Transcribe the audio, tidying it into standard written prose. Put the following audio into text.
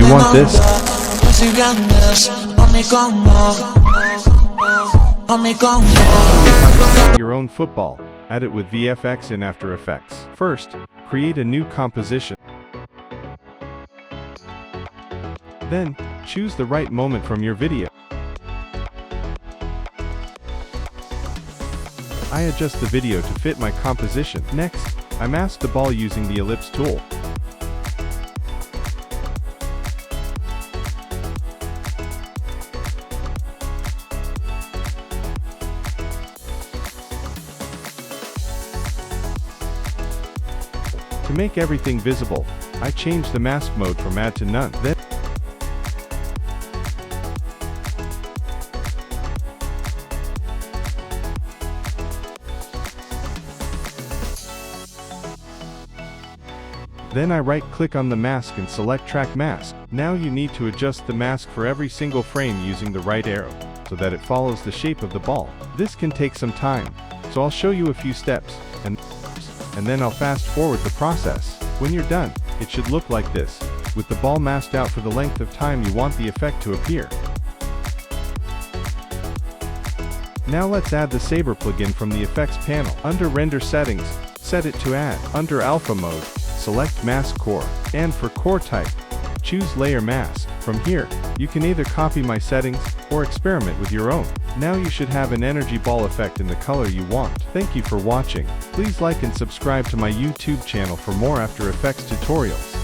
You want this? Your own football. Add it with VFX in After Effects. First, create a new composition. Then, choose the right moment from your video. I adjust the video to fit my composition. Next, I mask the ball using the ellipse tool. To make everything visible, I change the mask mode from add to none. Then I right-click on the mask and select Track Mask. Now you need to adjust the mask for every single frame using the right arrow, so that it follows the shape of the ball. This can take some time, so I'll show you a few steps, and then I'll fast forward the process. When you're done, it should look like this, with the ball masked out for the length of time you want the effect to appear. Now let's add the Saber plugin from the Effects panel. Under Render Settings, set it to Add. Under Alpha Mode, select Mask Core, and for Core Type, choose Layer Mask. From here, you can either copy my settings, or experiment with your own. Now you should have an energy ball effect in the color you want. Thank you for watching. Please like and subscribe to my YouTube channel for more After Effects tutorials.